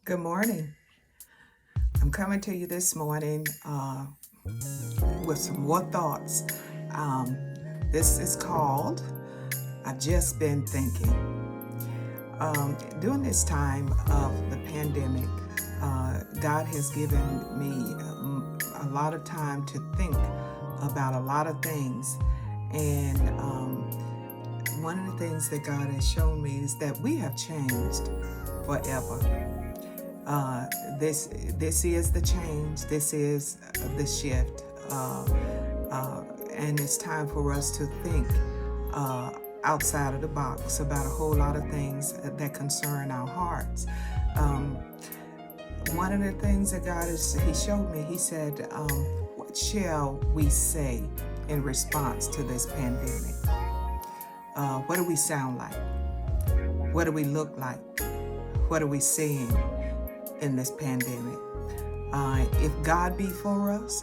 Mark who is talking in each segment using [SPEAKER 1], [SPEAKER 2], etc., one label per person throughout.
[SPEAKER 1] Good morning. I'm coming to you this morning with some more thoughts. Um, this is called I've Just Been Thinking. During this time of the pandemic, God has given me a lot of time to think about a lot of things. And one of the things that God has shown me is that we have changed forever. This is the change. This is the shift, and it's time for us to think outside of the box about a whole lot of things that concern our hearts. One of the things that He showed me, He said, "What shall we say in response to this pandemic? What do we sound like? What do we look like? What are we seeing in this pandemic? If God be for us,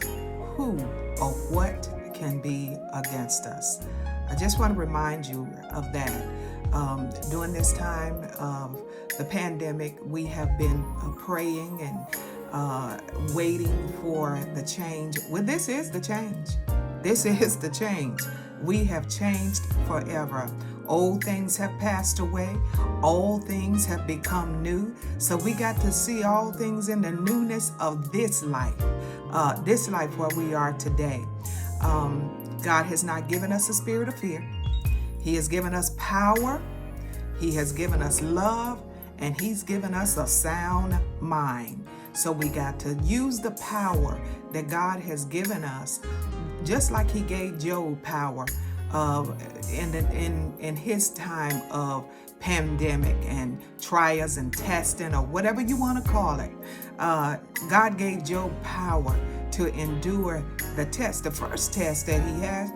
[SPEAKER 1] who or what can be against us?" I just want to remind you of that. During this time of the pandemic, we have been praying and waiting for the change. Well, this is the change. This is the change. We have changed forever. Old things have passed away. All things have become new. So we got to see all things in the newness of this life where we are today. God has not given us a spirit of fear. He has given us power. He has given us love, and He's given us a sound mind. So we got to use the power that God has given us, just like He gave Job power in his time of pandemic and trials and testing, or whatever you want to call it. God gave Job power to endure the test. The first test that he had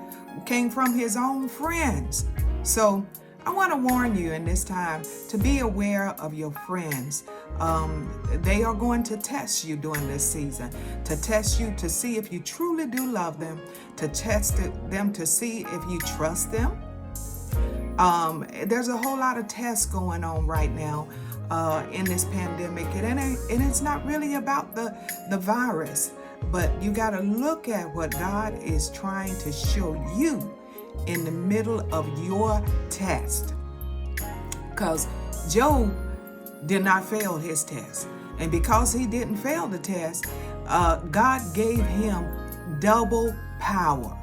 [SPEAKER 1] came from his own friends. So I want to warn you in this time to be aware of your friends. They are going to test you during this season, to test you to see if you truly do love them, to test them to see if you trust them. There's a whole lot of tests going on right now in this pandemic, and it's not really about the virus, but you got to look at what God is trying to show you in the middle of your test. Because Job did not fail his test. And because he didn't fail the test, God gave him double power.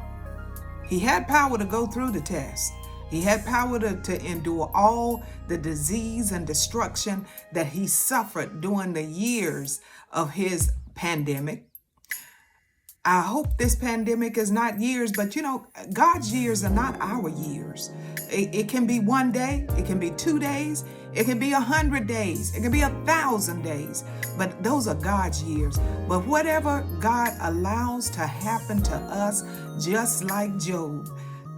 [SPEAKER 1] He had power to go through the test. He had power to endure all the disease and destruction that he suffered during the years of his pandemic. I hope this pandemic is not years, but God's years are not our years. It can be one day, it can be 2 days, it can be 100 days, it can be 1,000 days, but those are God's years. But whatever God allows to happen to us, just like Job,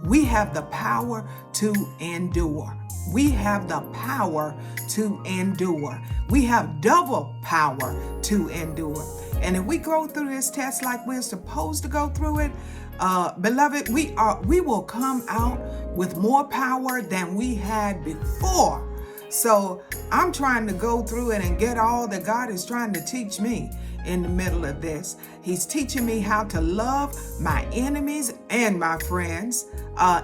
[SPEAKER 1] we have the power to endure. We have the power to endure. We have double power to endure. And if we go through this test like we're supposed to go through it, beloved, we will come out with more power than we had before. So I'm trying to go through it and get all that God is trying to teach me in the middle of this. He's teaching me how to love my enemies and my friends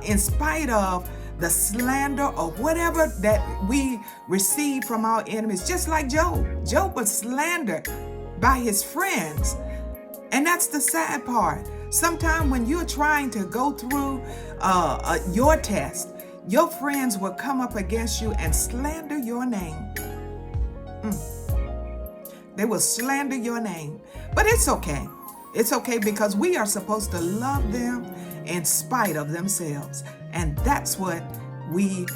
[SPEAKER 1] in spite of the slander or whatever that we receive from our enemies. Just like Job. Job was slandered by his friends. And that's the sad part. Sometimes when you're trying to go through your test, your friends will come up against you and slander your name. They will slander your name. But it's okay. It's okay, because we are supposed to love them in spite of themselves. And that's what we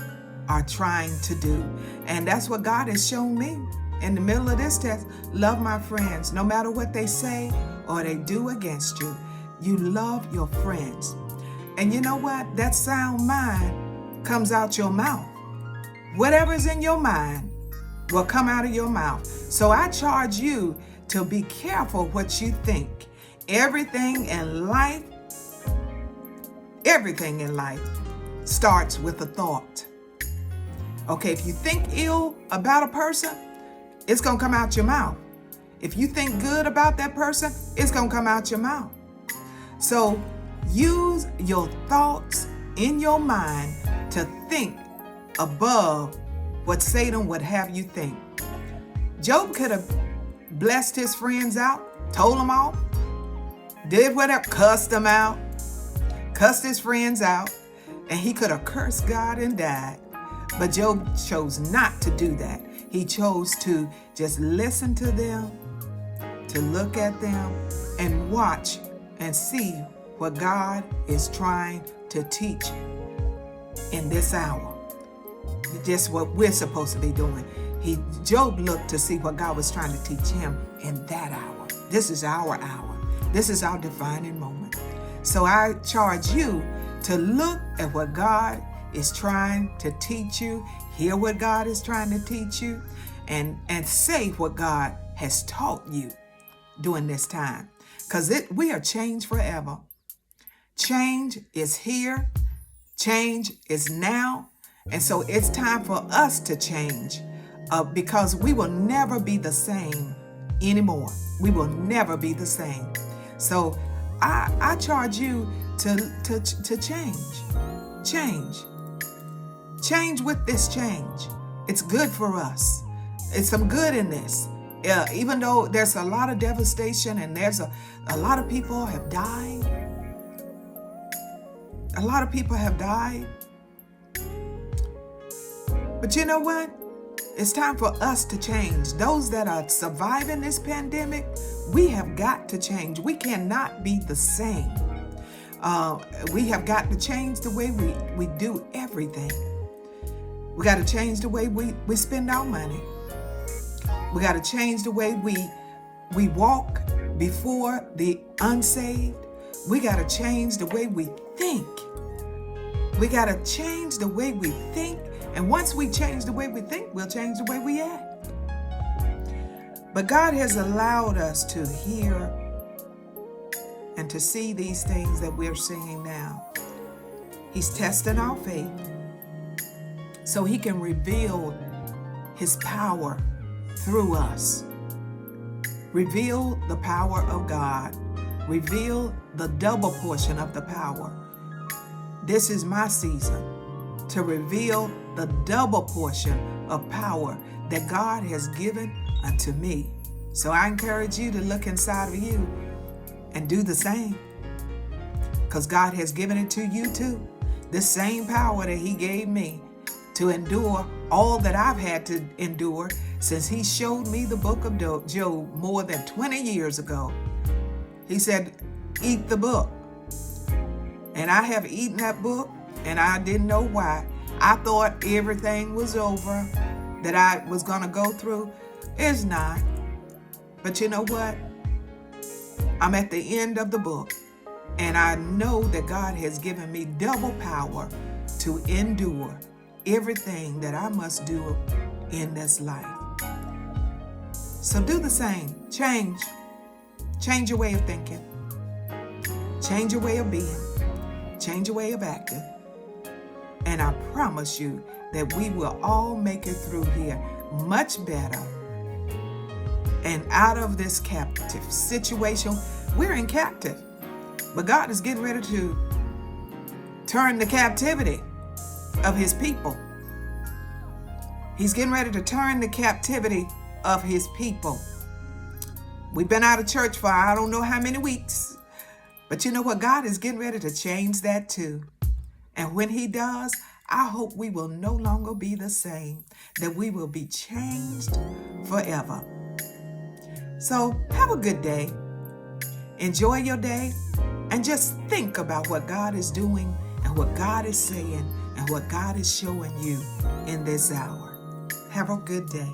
[SPEAKER 1] are trying to do. And that's what God has shown me in the middle of this test. Love my friends, no matter what they say or they do against you. You love your friends. And you know what? That sound mind comes out your mouth. Whatever's in your mind will come out of your mouth. So I charge you to be careful what you think. Everything in life starts with a thought. Okay, if you think ill about a person, it's going to come out your mouth. If you think good about that person, it's going to come out your mouth. So use your thoughts in your mind to think above what Satan would have you think. Job could have blessed his friends out, told them off, did whatever, cussed them out, cussed his friends out, and he could have cursed God and died. But Job chose not to do that. He chose to just listen to them, to look at them, and watch and see what God is trying to teach in this hour. Just what we're supposed to be doing. Job looked to see what God was trying to teach him in that hour. This is our hour. This is our defining moment. So I charge you to look at what God is trying to teach you, hear what God is trying to teach you, and say what God has taught you during this time. Because we are changed forever. Change is here. Change is now. And so it's time for us to change because we will never be the same anymore. We will never be the same. So I charge you to change. Change with this change. It's good for us. It's some good in this. Even though there's a lot of devastation and there's a lot of people have died. A lot of people have died. But you know what? It's time for us to change. Those that are surviving this pandemic, we have got to change. We cannot be the same. We have got to change the way we do everything. We got to change the way we spend our money. We got to change the way we walk before the unsaved. We got to change the way we think. We got to change the way we think. And once we change the way we think, we'll change the way we act. But God has allowed us to hear and to see these things that we're seeing now. He's testing our faith so he can reveal his power through us. Reveal the power of God. Reveal the double portion of the power. This is my season to reveal the double portion of power that God has given unto me. So I encourage you to look inside of you and do the same, because God has given it to you too. The same power that he gave me to endure all that I've had to endure since he showed me the book of Job more than 20 years ago. He said, eat the book. And I have eaten that book, and I didn't know why. I thought everything was over, that I was going to go through. It's not. But you know what? I'm at the end of the book, and I know that God has given me double power to endure everything that I must do in this life. So do the same. Change. Change your way of thinking. Change your way of being. Change your way of acting. And I promise you that we will all make it through here much better and out of this captive situation. We're in captive, but God is getting ready to turn the captivity of his people. He's getting ready to turn the captivity of his people. We've been out of church for I don't know how many weeks, but you know what? God is getting ready to change that too. And when he does, I hope we will no longer be the same, that we will be changed forever. So have a good day. Enjoy your day and just think about what God is doing and what God is saying and what God is showing you in this hour. Have a good day.